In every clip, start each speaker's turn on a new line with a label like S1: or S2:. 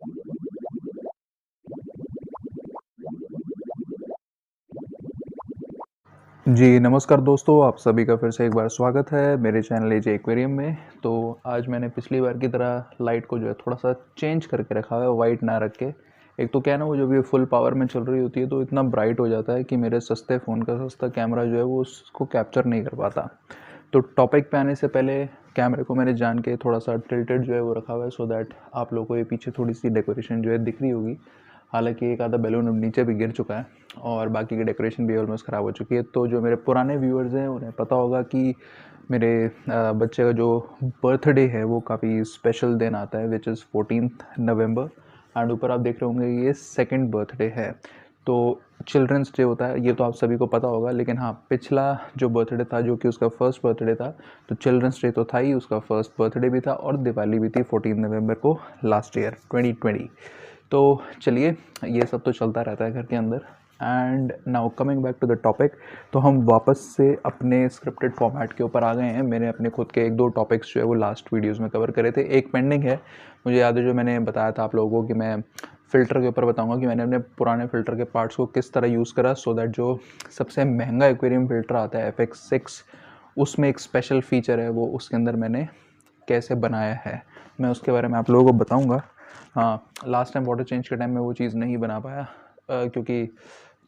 S1: जी, नमस्कार दोस्तों, आप सभी का फिर से एक बार स्वागत है मेरे चैनल एजे एक्वेरियम में। तो आज मैंने पिछली बार की तरह लाइट को जो है थोड़ा-सा चेंज करके रखा है, वाइट ना रख के। एक तो क्या है ना, वो जब ये फुल पावर में चल रही होती है तो इतना ब्राइट हो जाता है कि मेरे सस्ते फ़ोन का सस्ता कैमरा जो है वो उसको कैप्चर नहीं कर पाता। तो टॉपिक पे आने से पहले कैमरे को मैंने जान के थोड़ा-सा टिल्टेड जो है वो रखा हुआ है, सो दैट आप लोगों को ये पीछे थोड़ी-सी डेकोरेशन जो है दिख रही होगी। हालाँकि एक आधा बैलून अब नीचे भी गिर चुका है और बाकी की डेकोरेशन भी ऑलमोस्ट ख़राब हो चुकी है। तो जो मेरे पुराने व्यूअर्स हैं उन्हें पता होगा कि मेरे बच्चे का जो बर्थडे है वो काफ़ी स्पेशल दिन आता है, which is 14th November. And ऊपर आप देख रहे होंगे ये सेकंड बर्थडे है। तो चिल्ड्रंस डे होता है, ये तो आप सभी को पता होगा। लेकिन हाँ, पिछला जो बर्थडे था जो कि उसका फर्स्ट बर्थडे था, तो चिल्ड्रंस डे तो था ही, उसका फर्स्ट बर्थडे भी था और दिवाली भी थी 14 नवंबर को लास्ट ईयर 2020। तो चलिए, ये सब तो चलता रहता है घर के अंदर। And now coming back to the topic, तो हम वापस से अपने स्क्रिप्टेड फॉर्मेट के ऊपर आ गए हैं। मैंने अपने खुद के एक दो टॉपिक्स जो है वो लास्ट वीडियोस में कवर करे थे, एक पेंडिंग है। मुझे याद है जो मैंने बताया था आप लोगों को कि मैं फ़िल्टर के ऊपर बताऊंगा कि मैंने अपने पुराने फ़िल्टर के पार्ट्स को किस तरह यूज़ करा, सो दैट जो सबसे महंगा एक्वेरियम फ़िल्टर आता है FX6, उसमें एक स्पेशल फीचर है वो उसके अंदर मैंने कैसे बनाया है, मैं उसके बारे में आप लोगों को बताऊंगा। हाँ, लास्ट टाइम वाटर चेंज के टाइम में वो चीज़ नहीं बना पाया, क्योंकि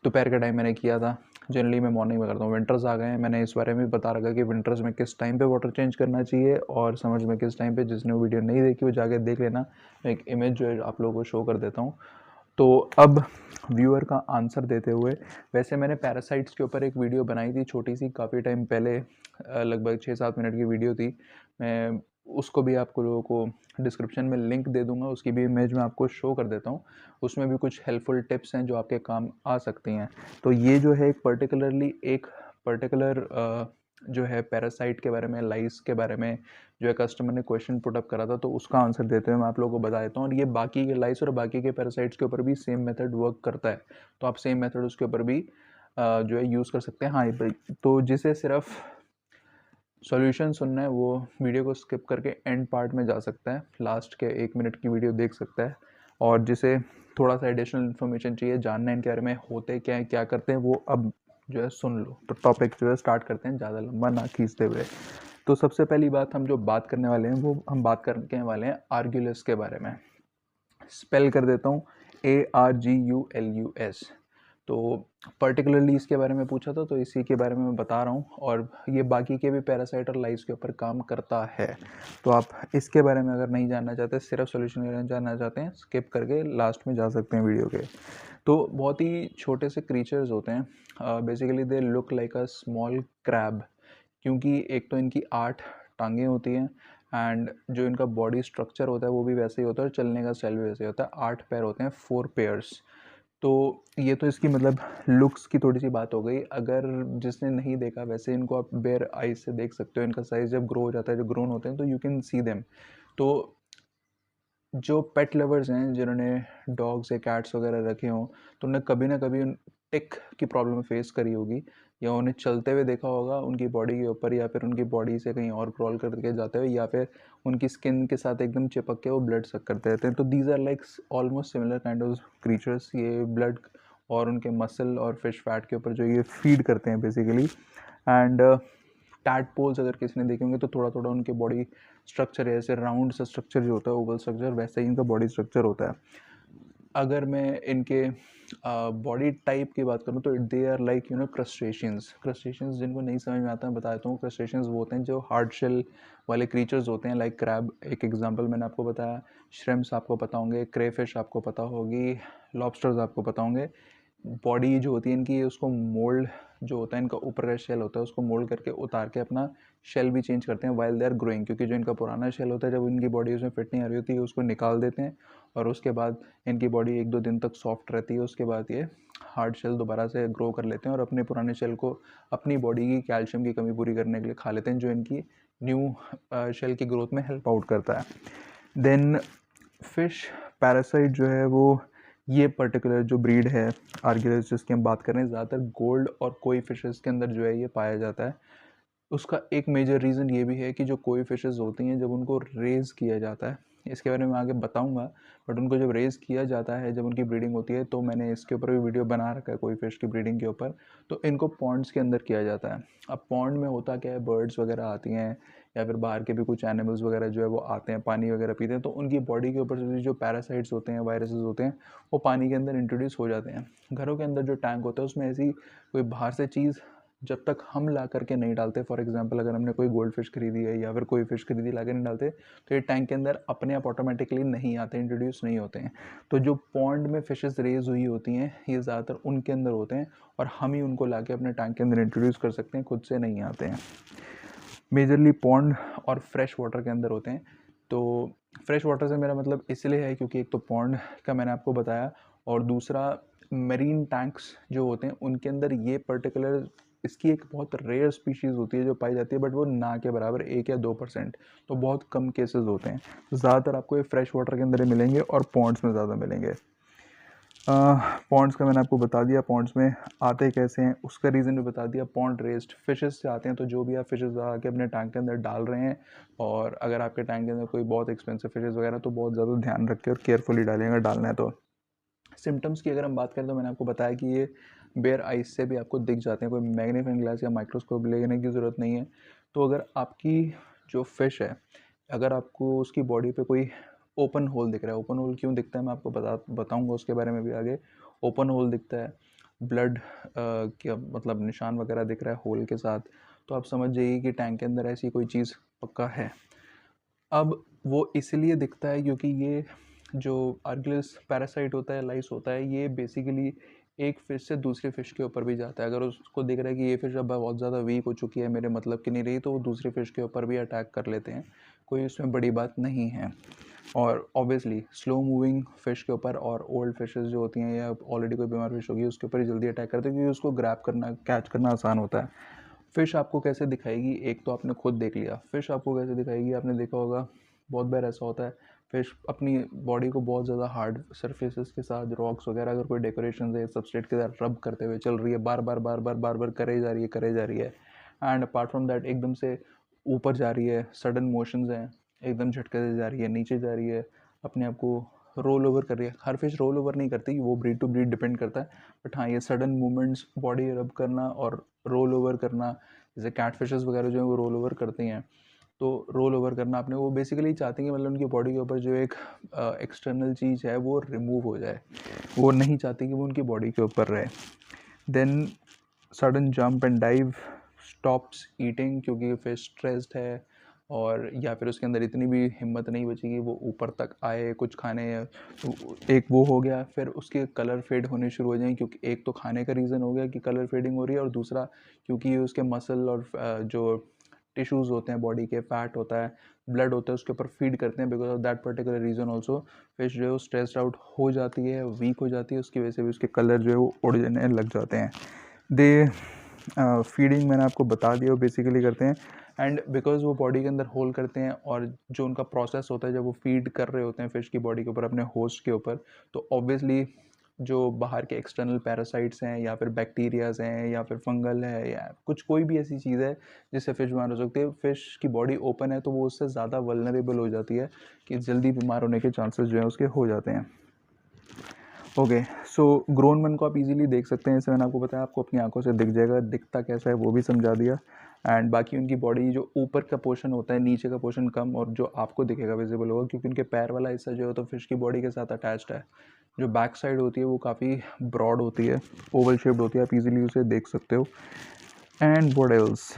S1: दोपहर के टाइम मैंने किया था। जनरली मैं मॉर्निंग में करता हूँ। विंटर्स आ गए हैं, मैंने इस बारे में बता रखा कि विंटर्स में किस टाइम पे वाटर चेंज करना चाहिए और समर्स में किस टाइम पे। जिसने वो वीडियो नहीं देखी वो जाके देख लेना, मैं एक इमेज जो है आप लोगों को शो कर देता हूँ। तो अब व्यूअर का आंसर देते हुए, वैसे मैंने पैरासाइट्स के ऊपर एक वीडियो बनाई थी छोटी सी, काफ़ी टाइम पहले, लगभग 6-7 मिनट की वीडियो थी। मैं उसको भी आपको लोगों को डिस्क्रिप्शन में लिंक दे दूंगा, उसकी भी इमेज मैं आपको शो कर देता हूँ। उसमें भी कुछ हेल्पफुल टिप्स हैं जो आपके काम आ सकती हैं। तो ये जो है एक पर्टिकुलर जो है पैरासाइट के बारे में, लाइस के बारे में जो है कस्टमर ने क्वेश्चन पुट अप करा था, तो उसका आंसर देते हुए मैं आप लोगों को बता देता हूँ। और ये बाकी के लाइस और बाकी के पैरासाइट्स के ऊपर भी सेम मेथड वर्क करता है, तो आप सेम मेथड उसके ऊपर भी जो है यूज़ कर सकते हैं। हाँ, तो जिसे सिर्फ सॉल्यूशन सुनना है वो वीडियो को स्किप करके एंड पार्ट में जा सकता है, लास्ट के 1 मिनट की वीडियो देख सकता है। और जिसे थोड़ा सा एडिशनल इन्फॉर्मेशन चाहिए, जानना है इनके बारे में, होते क्या है, क्या करते हैं, वो अब जो है सुन लो। तो टॉपिक जो है स्टार्ट करते हैं, ज़्यादा लंबा ना खींचते हुए। तो सबसे पहली बात हम जो बात करने वाले हैं वो हम बात करने वाले हैं आर्ग्यूलस के बारे में। स्पेल कर देता हूँ, ARGULUS। तो पर्टिकुलरली इसके बारे में पूछा था तो इसी के बारे में मैं बता रहा हूँ, और ये बाकी के भी पैरासाइट और लाइस के ऊपर काम करता है। तो आप इसके बारे में अगर नहीं जानना चाहते, सिर्फ सोल्यूशन के बारे में जानना चाहते हैं, स्किप करके लास्ट में जा सकते हैं वीडियो के। तो बहुत ही छोटे से क्रीचर्स होते हैं, basically they look like a small crab, क्योंकि एक तो इनकी 8 टांगें होती हैं एंड जो इनका बॉडी स्ट्रक्चर होता है वो भी वैसे ही होता है और चलने का स्टाइल भी वैसे ही होता है। 8 पैर होते हैं, 4 पेयर्स। तो ये तो इसकी मतलब लुक्स की थोड़ी सी बात हो गई। अगर जिसने नहीं देखा, वैसे इनको आप बेयर आइज से देख सकते हो। इनका साइज जब ग्रो हो जाता है, जब ग्रोन होते हैं, तो यू कैन सी देम। तो जो पेट लवर्स हैं, जिन्होंने डॉग्स या कैट्स वगैरह रखे हों, तो उन्हें कभी ना कभी उन टिक की प्रॉब्लम फेस करी होगी, या उन्हें चलते हुए देखा होगा उनकी बॉडी के ऊपर, या फिर उनकी बॉडी से कहीं और क्रॉल करके जाते हुए, या फिर उनकी स्किन के साथ एकदम चिपक के वो ब्लड सक करते रहते हैं। तो these are like almost similar kind of creatures. ये ब्लड और उनके मसल और फिश फैट के ऊपर जो ये फीड करते हैं बेसिकली। एंड टैडपोल्स अगर किसी ने देखे होंगे तो थोड़ा थोड़ा उनके बॉडी स्ट्रक्चर है, ऐसे राउंड सा स्ट्रक्चर जो होता है, ओवल स्ट्रक्चर, वैसे ही इनका बॉडी स्ट्रक्चर होता है। अगर मैं इनके बॉडी टाइप की बात करूँ तो they are like crustaceans. Crustaceans जिनको नहीं समझ में आता है बता देता हूँ। क्रस्टेशियंस वो होते हैं जो हार्ड शेल वाले क्रीचर्स होते हैं, लाइक क्रैब एक एग्जांपल मैंने आपको बताया, श्रिम्प्स आपको पता होंगे, क्रेफिश आपको पता होगी, लॉबस्टर्स आपको पता होंगे। बॉडी जो होती है इनकी, उसको मोल्ड जो होता है, इनका ऊपर का शेल होता है, उसको मोल्ड करके उतार के अपना शेल भी चेंज करते हैं वाइल दे आर ग्रोइंग। क्योंकि जो इनका पुराना शेल होता है, जब इनकी बॉडी उसमें फिट नहीं आ रही होती है, उसको निकाल देते हैं और उसके बाद इनकी बॉडी 1-2 दिन तक सॉफ्ट रहती है। उसके बाद ये हार्ड शेल दोबारा से ग्रो कर लेते हैं और अपने पुराने शेल को अपनी बॉडी की कैल्शियम की कमी पूरी करने के लिए खा लेते हैं, जो इनकी न्यू शेल की ग्रोथ में हेल्प आउट करता है। देन फिश पैरासाइट जो है वो, ये पर्टिकुलर जो ब्रीड है आर्गिलस जिसकी हम बात कर रहे हैं, ज़्यादातर गोल्ड और कोई फिशेस के अंदर जो है ये पाया जाता है। उसका एक मेजर रीज़न ये भी है कि जो कोई फिशेस होती हैं, जब उनको रेज़ किया जाता है इसके बारे में आगे बताऊंगा। बट उनको जब रेज़ किया जाता है, जब उनकी ब्रीडिंग होती है, तो मैंने इसके ऊपर भी वीडियो बना रखा है कोई फ़िश की ब्रीडिंग के ऊपर। तो इनको पॉन्ड्स के अंदर किया जाता है। अब पॉन्ड में होता क्या है, बर्ड्स वगैरह आती हैं या फिर बाहर के भी कुछ एनिमल्स वगैरह जो है वो आते हैं, पानी वगैरह पीते हैं, तो उनकी बॉडी के ऊपर से जो पैरासाइट्स होते हैं, वायरसेस होते हैं, वो पानी के अंदर इंट्रोड्यूस हो जाते हैं। घरों के अंदर जो टैंक होता है उसमें ऐसी कोई बाहर से चीज़ जब तक हम ला करके नहीं डालते, फॉर एग्जांपल अगर हमने कोई गोल्ड फिश खरीदी है या फिर कोई फ़िश खरीदी ला के नहीं डालते, तो ये टैंक के अंदर अपने आप ऑटोमेटिकली नहीं आते, इंट्रोड्यूस नहीं होते हैं। तो जो पॉन्ड में फ़िशेस रेज हुई होती हैं, ये ज़्यादातर उनके अंदर होते हैं और हम ही उनको ला के अपने टैंक के अंदर इंट्रोड्यूस कर सकते हैं, खुद से नहीं आते हैं। मेजरली पॉन्ड और फ्रेश वाटर के अंदर होते हैं। तो फ्रेश वाटर से मेरा मतलब इसलिए है क्योंकि एक तो पॉन्ड का मैंने आपको बताया, और दूसरा मरीन टैंक्स जो होते हैं उनके अंदर ये पर्टिकुलर, इसकी एक बहुत रेयर स्पीशीज़ होती है जो पाई जाती है, बट वो ना के बराबर 1 या 2%, तो बहुत कम केसेस होते हैं। तो ज़्यादातर आपको ये फ्रेश वाटर के अंदर ही मिलेंगे और पॉन्ड्स में ज़्यादा मिलेंगे। पॉन्ड्स का मैंने आपको बता दिया, पॉन्ड्स में आते कैसे हैं उसका रीज़न भी बता दिया। पॉन्ड रेस्ड फिशेस से आते हैं, तो जो भी आप फिशेस आके अपने टैंक के अंदर डाल रहे हैं, और अगर आपके टैंक के अंदर कोई बहुत एक्सपेंसिव फिशेस वगैरह, तो बहुत ज़्यादा ध्यान रख के और केयरफुली डालिएगा, डालना है तो। सिम्टम्स की अगर हम बात करें तो मैंने आपको बताया कि ये बेयर आइज से भी आपको दिख जाते हैं, कोई मैग्नीफाइंग ग्लास या माइक्रोस्कोप लेने की ज़रूरत नहीं है। तो अगर आपकी जो फ़िश है, अगर आपको उसकी बॉडी पे कोई ओपन होल दिख रहा है, ओपन होल क्यों दिखता है मैं आपको बताऊंगा उसके बारे में भी आगे। ओपन होल दिखता है, ब्लड क्या मतलब निशान वगैरह दिख रहा है होल के साथ, तो आप समझ जाइए कि टैंक के अंदर ऐसी कोई चीज़ पक्का है। अब वो इसलिए दिखता है क्योंकि ये जो आर्गलिस पैरासाइट होता है, लाइस होता है, ये बेसिकली एक फ़िश से दूसरी फ़िश के ऊपर भी जाता है। अगर उसको दिख रहा है कि ये फ़िश अब बहुत ज़्यादा वीक हो चुकी है, मेरे मतलब की नहीं रही, तो वो दूसरी फ़िश के ऊपर भी अटैक कर लेते हैं। कोई उसमें बड़ी बात नहीं है। और ऑब्वियसली स्लो मूविंग फ़िश के ऊपर और ओल्ड फिशेस जो होती हैं या ऑलरेडी कोई बीमार फ़िश होगी उसके ऊपर ही जल्दी अटैक करते हैं, क्योंकि उसको ग्रैब करना, कैच करना आसान होता है। फ़िश आपको कैसे दिखाएगी, एक तो आपने खुद देख लिया। फ़िश आपको कैसे दिखाएगी, आपने देखा होगा बहुत बार ऐसा होता है, फ़िश अपनी बॉडी को बहुत ज़्यादा हार्ड सरफेसेस के साथ, रॉक्स वगैरह, अगर कोई डेकोरेशन है सबस्ट्रेट के साथ रब करते हुए चल रही है, बार बार बार बार बार बार करे जा रही है, करे जा रही है। एंड अपार्ट फ्रॉम दैट एकदम से ऊपर जा रही है, सडन मोशंस हैं, एकदम झटके से जा रही है, नीचे जा रही है, अपने आप को रोल ओवर कर रही है। हर फिश रोल ओवर नहीं करती, वो ब्रीड टू ब्रीड डिपेंड करता है। बट हाँ, ये सडन मूवमेंट्स, बॉडी रब करना और रोल ओवर करना, जैसे कैट फिशेस वगैरह जो है वो रोल ओवर करती हैं, तो रोल ओवर करना आपने, वो बेसिकली चाहती हैं मतलब उनकी बॉडी के ऊपर जो एक एक्सटर्नल चीज़ है वो रिमूव हो जाए, वो नहीं चाहती कि वो उनकी बॉडी के ऊपर रहे। Then sudden jump and dive stops eating, क्योंकि फिश स्ट्रेस्ड है, और या फिर उसके अंदर इतनी भी हिम्मत नहीं बची कि वो ऊपर तक आए कुछ खाने। एक वो हो गया, फिर उसके कलर फेड होने शुरू हो जाएंगे, क्योंकि एक तो खाने का रीज़न हो गया कि कलर फेडिंग हो रही है, और दूसरा क्योंकि उसके मसल और जो टिश्यूज़ होते हैं बॉडी के, फैट होता है, ब्लड होता है, उसके ऊपर फीड करते हैं। Because of that particular reason also fish जो है वो स्ट्रेस्ड आउट हो जाती है, वीक हो जाती है, उसकी वजह से भी उसके कलर जो है वो उड़ जाने लग जाते हैं। दे फीडिंग मैंने आपको बता दिया वो बेसिकली करते हैं। एंड बिकॉज वो बॉडी के अंदर होल करते हैं, और जो उनका प्रोसेस होता है जब वो फीड कर रहे होते हैं फ़िश की बॉडी के ऊपर अपने होस्ट के ऊपर, तो ऑब्वियसली जो बाहर के एक्सटर्नल पैरासाइट्स हैं या फिर बैक्टीरियाज हैं या फिर फंगल है या कुछ कोई भी ऐसी चीज़ है जिससे फ़िश बीमार हो सकती है, फ़िश की बॉडी ओपन है तो वो उससे ज़्यादा वल्नरेबल हो जाती है कि जल्दी बीमार होने के चांसेस जो है उसके हो जाते हैं। ओके, सो ग्रोन वन को आप इजीली देख सकते हैं, जैसे मैंने आपको बताया, आपको अपनी आंखों से दिख जाएगा, दिखता कैसा है वो भी समझा दिया। एंड बाकी उनकी बॉडी जो ऊपर का पोर्शन होता है, नीचे का पोर्शन कम, और जो आपको दिखेगा विजिबल होगा, क्योंकि उनके पैर वाला हिस्सा जो है तो फिश की बॉडी के साथ अटैच्ड है। जो बैक साइड होती है वो काफ़ी ब्रॉड होती है, ओवल शेप्ड होती है, आप इजीली उसे देख सकते हो। एंड व्हाट एल्स,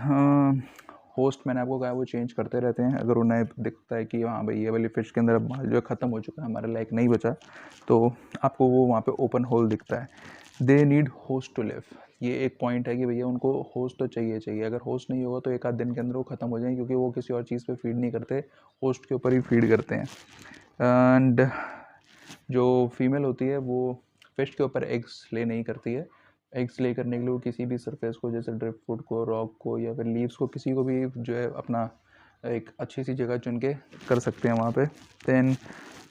S1: होस्ट मैंने आपको कहा वो चेंज करते रहते हैं। अगर उन्हें दिखता है कि हाँ भाई ये वाली फ़िश के अंदर माल जो है ख़त्म हो चुका है, हमारे लायक नहीं बचा, तो आपको वो वहाँ पे ओपन होल दिखता है। They need host to live, ये एक पॉइंट है कि भैया उनको होस्ट तो चाहिए चाहिए। अगर होस्ट नहीं होगा तो एक आध दिन के अंदर वो ख़त्म हो जाएंगे, क्योंकि वो किसी और चीज़ पे फीड नहीं करते, होस्ट के ऊपर ही फीड करते हैं। एंड जो फीमेल होती है वो फिश के ऊपर एग्स ले नहीं करती है। एग्स ले करने के लिए वो किसी भी सरफेस को, जैसे ड्रिफ्ट फूड को, रॉक को, या फिर लीव्स को, किसी को भी जो है अपना एक अच्छी सी जगह चुन के कर सकते हैं वहाँ पे। दैन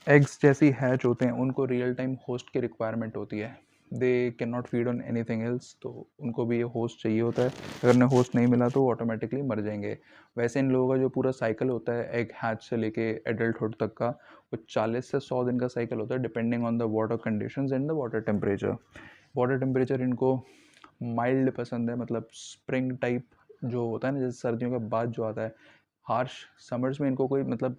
S1: एग्स जैसी हैच होते हैं, उनको रियल टाइम होस्ट की रिक्वायरमेंट होती है। They can not feed on anything else, तो उनको भी ये होस्ट चाहिए होता है। अगर उन्हें होस्ट नहीं मिला तो वो ऑटोमेटिकली मर जाएंगे। वैसे इन लोगों का जो पूरा साइकिल होता है एग हैच से लेके एडल्टहुड तक का, वो 40 से 100 दिन का साइकिल होता है, depending on the water conditions and the water temperature. Water temperature इनको माइल्ड पसंद है, मतलब स्प्रिंग टाइप जो होता है ना, जैसे सर्दियों के बाद जो आता है। हार्श समर्स में इनको कोई मतलब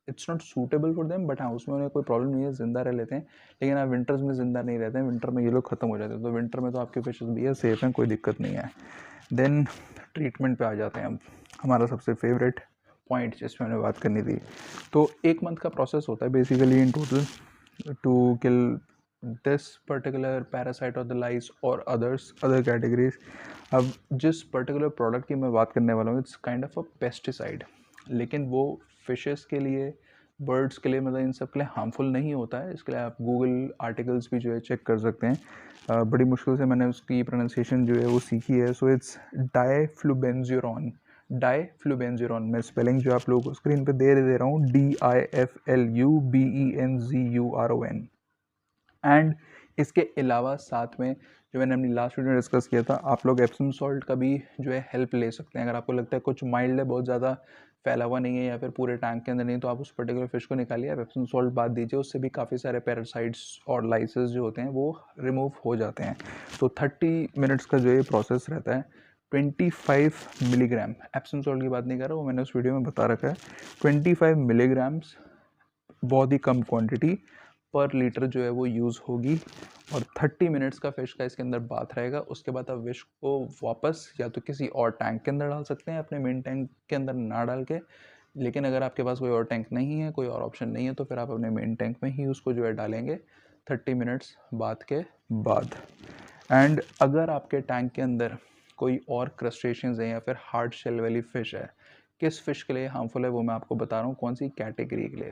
S1: it's not suitable for them, but हाँ उसमें उन्हें कोई प्रॉब्लम नहीं है, ज़िंदा रह लेते हैं। लेकिन आप विंटर्स में ज़िंदा नहीं रहते हैं, विंटर में ये लोग ख़त्म हो जाते हैं। तो विंटर में तो आपके फिशेस भी है सेफ हैं, कोई दिक्कत नहीं है। देन ट्रीटमेंट पे आ जाते हैं अब, हमारा सबसे फेवरेट पॉइंट जिसमें हमें बात करनी थी। तो 1 मंथ का प्रोसेस होता है basically in total to kill this particular parasite और द लाइस और अदर कैटेगरीज। अब जिस पर्टिकुलर प्रोडक्ट की मैं बात करने वाला हूँ, it's kind of a pesticide, लेकिन वो फिशेस के लिए, बर्ड्स के लिए, मतलब इन सब के लिए हार्मफुल नहीं होता है। इसके लिए आप गूगल आर्टिकल्स भी जो है चेक कर सकते हैं। बड़ी मुश्किल से मैंने उसकी प्रोनाउंसिएशन जो है वो सीखी है। So it's डाइफ्लूबेंजुरॉन। डाइफ्लूबेंजुरॉन, मैं स्पेलिंग जो आप लोगों को स्क्रीन पे दे रहा हूँ, DIFLUBENZURON। एंड इसके अलावा साथ में जो मैंने अपनी लास्ट वीडियो में डिस्कस किया था, आप लोग एप्सम सॉल्ट का भी जो है हेल्प ले सकते हैं। अगर आपको लगता है कुछ माइल्ड है, बहुत ज़्यादा फैला हुआ नहीं है या फिर पूरे टैंक के अंदर नहीं, तो आप उस पर्टिकुलर फिश को निकालिए, आप एप्सम सॉल्ट बात दीजिए, उससे भी काफ़ी सारे पैरासाइट्स और लाइसेस जो होते हैं वो रिमूव हो जाते हैं। तो 30 मिनट्स का जो ये प्रोसेस रहता है। 25 मिलीग्राम, एप्सम सॉल्ट की बात नहीं कर रहा, वो मैंने उस वीडियो में बता रखा है। 25 मिलीग्राम्स, बहुत ही कम क्वांटिटी पर लीटर जो है वो यूज़ होगी। और 30 मिनट्स का फिश का इसके अंदर बाथ रहेगा। उसके बाद आप फिश को वापस या तो किसी और टैंक के अंदर डाल सकते हैं, अपने मेन टैंक के अंदर ना डाल के। लेकिन अगर आपके पास कोई और टैंक नहीं है, कोई और ऑप्शन नहीं है, तो फिर आप अपने मेन टैंक में ही उसको जो है डालेंगे 30 मिनट्स बाथ के बाद। एंड अगर आपके टैंक के अंदर कोई और क्रस्टेशियंस हैं या फिर हार्ड शेल वाली फ़िश है, किस फ़िश के लिए हार्मफुल है वो मैं आपको बता रहा हूँ, कौन सी कैटेगरी के लिए।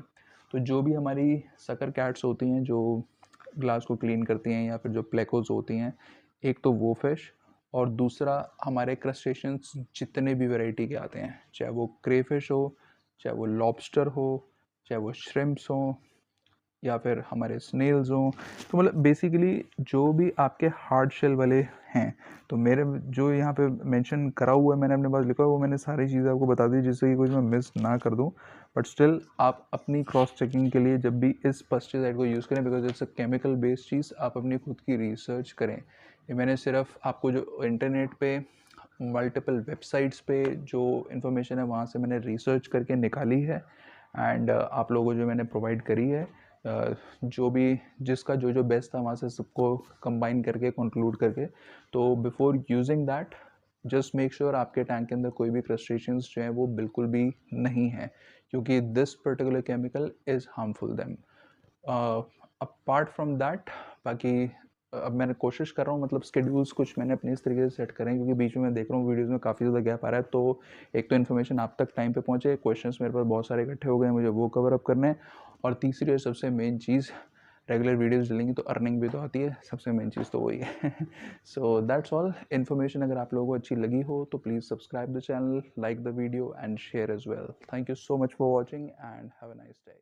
S1: तो जो भी हमारी सकर कैट्स होती हैं जो ग्लास को क्लीन करती हैं, या फिर जो प्लेकोज होती हैं, एक तो वो फ़िश, और दूसरा हमारे क्रस्टेशियंस जितने भी वैरायटी के आते हैं, चाहे वो क्रेफिश हो, चाहे वो लॉबस्टर हो, चाहे वो श्रिम्प्स हो, या फिर हमारे स्नेल्स हों। तो मतलब बेसिकली जो भी आपके हार्ड शेल वाले हैं, तो मेरे जो यहाँ पे मेंशन करा हुआ है, मैंने अपने पास लिखा है, वो मैंने सारी चीज़ें आपको बता दी जिससे कि कुछ मैं मिस ना कर दूँ। बट स्टिल आप अपनी क्रॉस चेकिंग के लिए जब भी इस पेस्टिसाइड को यूज़ करें, because it's a chemical based चीज़, आप अपनी खुद की रिसर्च करें। ये मैंने सिर्फ आपको जो इंटरनेट पे मल्टीपल वेबसाइट्स पे जो इन्फॉर्मेशन है वहाँ से मैंने रिसर्च करके निकाली है, एंड आप लोगों को जो मैंने प्रोवाइड करी है, जो भी जिसका जो जो बेस्ट था वहाँ से सबको कंबाइन करके कंक्लूड करके। तो before using that just make sure आपके टैंक के अंदर कोई भी क्रस्टेशियंस जो हैं वो बिल्कुल भी नहीं है, क्योंकि this particular chemical is harmful them. Apart from that, बाकी अब मैंने कोशिश कर रहा हूँ, मतलब स्केड्यूल्स कुछ मैंने अपने इस तरीके से सेट करें, क्योंकि बीच में मैं देख रहा हूँ वीडियोज़ में काफ़ी ज़्यादा गैप आ रहा है। तो एक तो इन्फॉर्मेशन आप तक टाइम पे पहुँचे, क्वेश्चंस मेरे पास बहुत सारे इकट्ठे हो गए हैं, मुझे वो कवर अप करने हैं। और तीसरी और सबसे मेन चीज़, रेगुलर वीडियोज़ डालेंगी तो अर्निंग भी तो आती है, सबसे मेन चीज़ तो वही है। So that's all. इन्फॉर्मेशन अगर आप लोगों को अच्छी लगी हो तो please subscribe the channel, like the video and share as well. Thank you so much for watching and have a nice day.